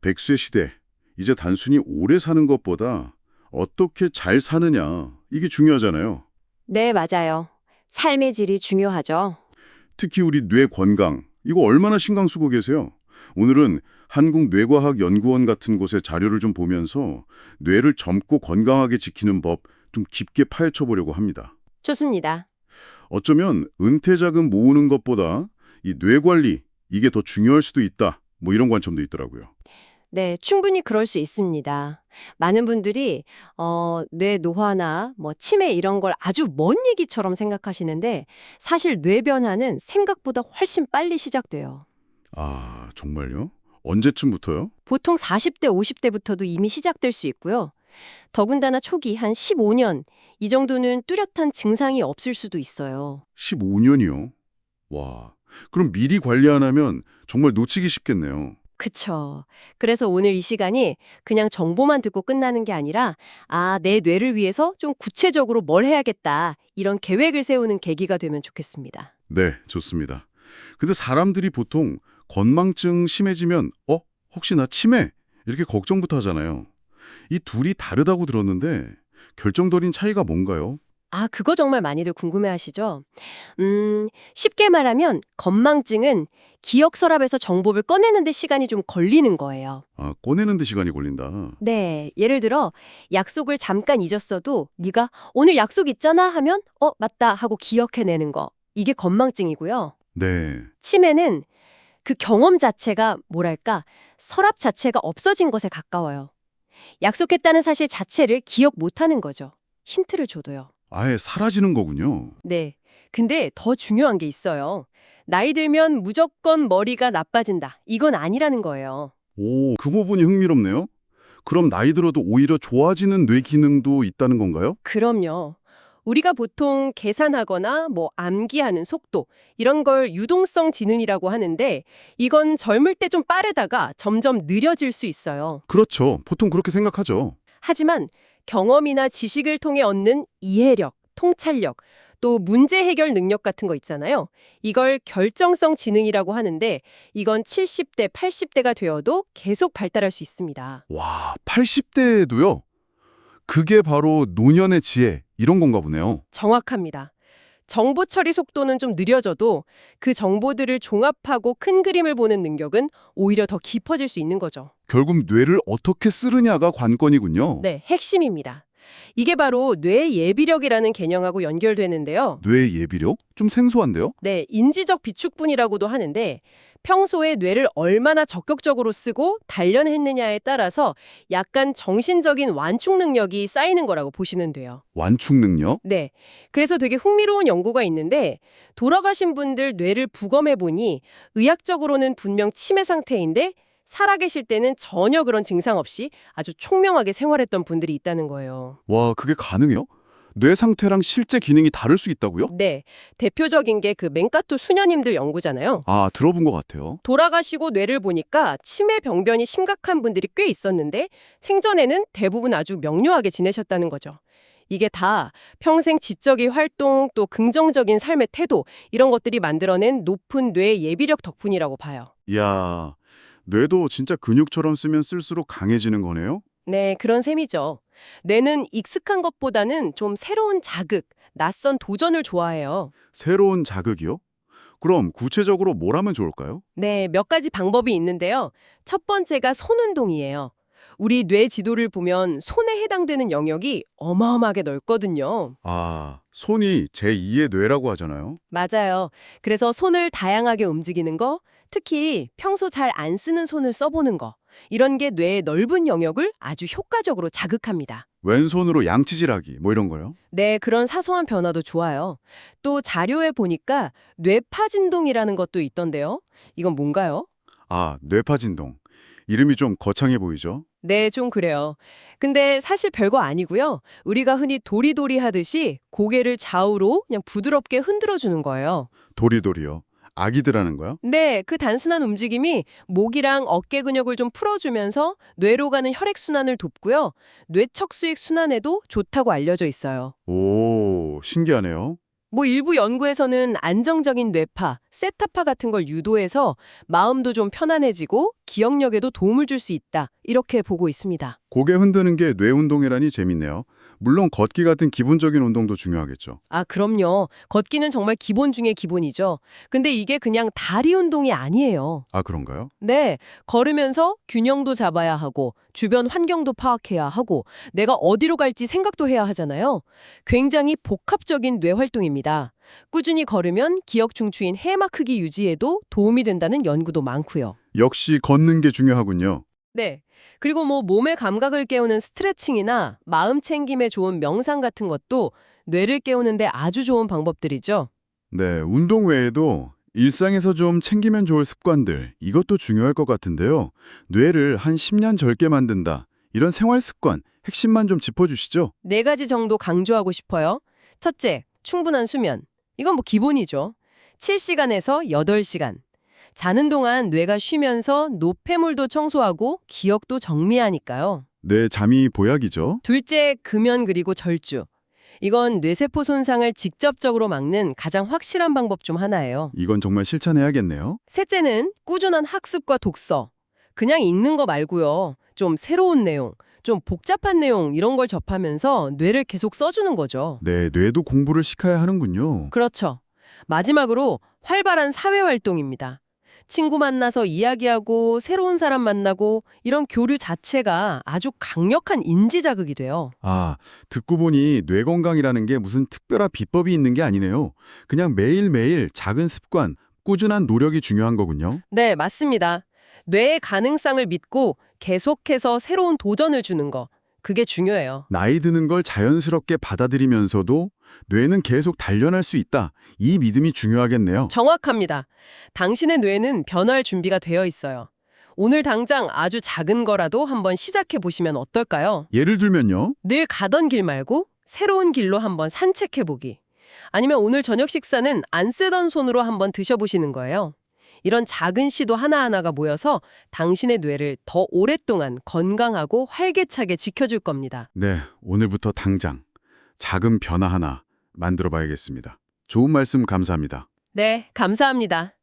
백세 시대, 이제 단순히 오래 사는 것보다 어떻게 잘 사느냐, 이게 중요하잖아요. 네, 맞아요. 삶의 질이 중요하죠. 특히 우리 뇌 건강, 이거 얼마나 신경 쓰고 계세요? 오늘은 한국뇌과학연구원 같은 곳의 자료를 좀 보면서 뇌를 젊고 건강하게 지키는 법 좀 깊게 파헤쳐 보려고 합니다. 좋습니다. 어쩌면 은퇴 자금 모으는 것보다 이 뇌 관리, 이게 더 중요할 수도 있다. 뭐 이런 관점도 있더라고요. 네, 충분히 그럴 수 있습니다. 많은 분들이 뇌 노화나 뭐 치매 이런 걸 아주 먼 얘기처럼 생각하시는데 사실 뇌 변화는 생각보다 훨씬 빨리 시작돼요. 아, 정말요? 언제쯤부터요? 보통 40대, 50대부터도 이미 시작될 수 있고요. 더군다나 초기 한 15년 이 정도는 뚜렷한 증상이 없을 수도 있어요. 15년이요? 와, 그럼 미리 관리 안 하면 정말 놓치기 쉽겠네요. 그쵸. 그래서 오늘 이 시간이 그냥 정보만 듣고 끝나는 게 아니라 내 뇌를 위해서 좀 구체적으로 뭘 해야겠다. 이런 계획을 세우는 계기가 되면 좋겠습니다. 네, 좋습니다. 근데 사람들이 보통 건망증 심해지면 혹시 나 치매? 이렇게 걱정부터 하잖아요. 이 둘이 다르다고 들었는데 결정적인 차이가 뭔가요? 그거 정말 많이들 궁금해하시죠? 쉽게 말하면 건망증은 기억 서랍에서 정보를 꺼내는 데 시간이 좀 걸리는 거예요. 아, 꺼내는 데 시간이 걸린다. 네, 예를 들어 약속을 잠깐 잊었어도 네가 오늘 약속 있잖아 하면 맞다 하고 기억해내는 거. 이게 건망증이고요. 네. 치매는 그 경험 자체가 뭐랄까 서랍 자체가 없어진 것에 가까워요. 약속했다는 사실 자체를 기억 못하는 거죠. 힌트를 줘도요. 아예 사라지는 거군요. 네. 근데 더 중요한 게 있어요. 나이 들면 무조건 머리가 나빠진다. 이건 아니라는 거예요. 오, 그 부분이 흥미롭네요. 그럼 나이 들어도 오히려 좋아지는 뇌 기능도 있다는 건가요? 그럼요. 우리가 보통 계산하거나 암기하는 속도 이런 걸 유동성 지능이라고 하는데 이건 젊을 때 좀 빠르다가 점점 느려질 수 있어요. 그렇죠. 보통 그렇게 생각하죠. 하지만 경험이나 지식을 통해 얻는 이해력, 통찰력, 또 문제 해결 능력 같은 거 있잖아요. 이걸 결정성 지능이라고 하는데 이건 70대, 80대가 되어도 계속 발달할 수 있습니다. 와, 80대에도요? 그게 바로 노년의 지혜, 이런 건가 보네요. 정확합니다. 정보 처리 속도는 좀 느려져도 그 정보들을 종합하고 큰 그림을 보는 능력은 오히려 더 깊어질 수 있는 거죠. 결국 뇌를 어떻게 쓰느냐가 관건이군요. 네, 핵심입니다. 이게 바로 뇌 예비력이라는 개념하고 연결되는데요. 뇌 예비력? 좀 생소한데요? 네, 인지적 비축분이라고도 하는데 평소에 뇌를 얼마나 적극적으로 쓰고 단련했느냐에 따라서 약간 정신적인 완충 능력이 쌓이는 거라고 보시면 돼요. 완충 능력? 네, 그래서 되게 흥미로운 연구가 있는데 돌아가신 분들 뇌를 부검해 보니 의학적으로는 분명 치매 상태인데 살아계실 때는 전혀 그런 증상 없이 아주 총명하게 생활했던 분들이 있다는 거예요. 와, 그게 가능해요? 뇌 상태랑 실제 기능이 다를 수 있다고요? 네, 대표적인 게 그 맹가토 수녀님들 연구잖아요. 아, 들어본 것 같아요. 돌아가시고 뇌를 보니까 치매 병변이 심각한 분들이 꽤 있었는데 생전에는 대부분 아주 명료하게 지내셨다는 거죠. 이게 다 평생 지적인 활동 또 긍정적인 삶의 태도 이런 것들이 만들어낸 높은 뇌 예비력 덕분이라고 봐요. 이야, 뇌도 진짜 근육처럼 쓰면 쓸수록 강해지는 거네요? 네, 그런 셈이죠. 뇌는 익숙한 것보다는 좀 새로운 자극, 낯선 도전을 좋아해요. 새로운 자극이요? 그럼 구체적으로 뭘 하면 좋을까요? 네, 몇 가지 방법이 있는데요. 첫 번째가 손운동이에요. 우리 뇌 지도를 보면 손에 해당되는 영역이 어마어마하게 넓거든요. 아, 손이 제2의 뇌라고 하잖아요. 맞아요. 그래서 손을 다양하게 움직이는 거, 특히 평소 잘 안 쓰는 손을 써보는 거, 이런 게 뇌의 넓은 영역을 아주 효과적으로 자극합니다. 왼손으로 양치질하기, 뭐 이런 거요? 네, 그런 사소한 변화도 좋아요. 또 자료에 보니까 뇌파 진동이라는 것도 있던데요. 이건 뭔가요? 아, 뇌파 진동. 이름이 좀 거창해 보이죠? 네, 좀 그래요. 근데 사실 별거 아니고요. 우리가 흔히 도리도리 하듯이 고개를 좌우로 그냥 부드럽게 흔들어주는 거예요. 도리도리요. 아기들하는 거요? 네, 그 단순한 움직임이 목이랑 어깨 근육을 좀 풀어주면서 뇌로 가는 혈액순환을 돕고요. 뇌척수액 순환에도 좋다고 알려져 있어요. 오, 신기하네요. 일부 연구에서는 안정적인 뇌파, 세타파 같은 걸 유도해서 마음도 좀 편안해지고 기억력에도 도움을 줄 수 있다. 이렇게 보고 있습니다. 고개 흔드는 게 뇌 운동이라니 재밌네요. 물론 걷기 같은 기본적인 운동도 중요하겠죠. 아, 그럼요. 걷기는 정말 기본 중에 기본이죠. 근데 이게 그냥 다리 운동이 아니에요. 아, 그런가요? 네, 걸으면서 균형도 잡아야 하고 주변 환경도 파악해야 하고 내가 어디로 갈지 생각도 해야 하잖아요. 굉장히 복합적인 뇌 활동입니다. 꾸준히 걸으면 기억 중추인 해마 크기 유지에도 도움이 된다는 연구도 많고요. 역시 걷는 게 중요하군요. 네. 그리고 몸의 감각을 깨우는 스트레칭이나 마음 챙김에 좋은 명상 같은 것도 뇌를 깨우는데 아주 좋은 방법들이죠. 네, 운동 외에도 일상에서 좀 챙기면 좋을 습관들, 이것도 중요할 것 같은데요. 뇌를 한 10년 젊게 만든다. 이런 생활 습관, 핵심만 좀 짚어주시죠. 4가지 정도 강조하고 싶어요. 첫째, 충분한 수면. 이건 기본이죠. 7시간에서 8시간. 자는 동안 뇌가 쉬면서 노폐물도 청소하고 기억도 정리하니까요. 네, 잠이 보약이죠. 둘째, 금연 그리고 절주. 이건 뇌세포 손상을 직접적으로 막는 가장 확실한 방법 중 하나예요. 이건 정말 실천해야겠네요. 셋째는 꾸준한 학습과 독서. 그냥 읽는 거 말고요. 좀 새로운 내용, 좀 복잡한 내용 이런 걸 접하면서 뇌를 계속 써주는 거죠. 네, 뇌도 공부를 시켜야 하는군요. 그렇죠. 마지막으로 활발한 사회활동입니다. 친구 만나서 이야기하고 새로운 사람 만나고 이런 교류 자체가 아주 강력한 인지자극이 돼요. 아, 듣고 보니 뇌 건강이라는 게 무슨 특별한 비법이 있는 게 아니네요. 그냥 매일매일 작은 습관, 꾸준한 노력이 중요한 거군요. 네, 맞습니다. 뇌의 가능성을 믿고 계속해서 새로운 도전을 주는 거. 그게 중요해요. 나이 드는 걸 자연스럽게 받아들이면서도 뇌는 계속 단련할 수 있다. 이 믿음이 중요하겠네요. 정확합니다. 당신의 뇌는 변화할 준비가 되어 있어요. 오늘 당장 아주 작은 거라도 한번 시작해 보시면 어떨까요? 예를 들면요. 늘 가던 길 말고 새로운 길로 한번 산책해 보기. 아니면 오늘 저녁 식사는 안 쓰던 손으로 한번 드셔보시는 거예요. 이런 작은 시도 하나하나가 모여서 당신의 뇌를 더 오랫동안 건강하고 활기차게 지켜줄 겁니다. 네, 오늘부터 당장 작은 변화 하나 만들어 봐야겠습니다. 좋은 말씀 감사합니다. 네, 감사합니다.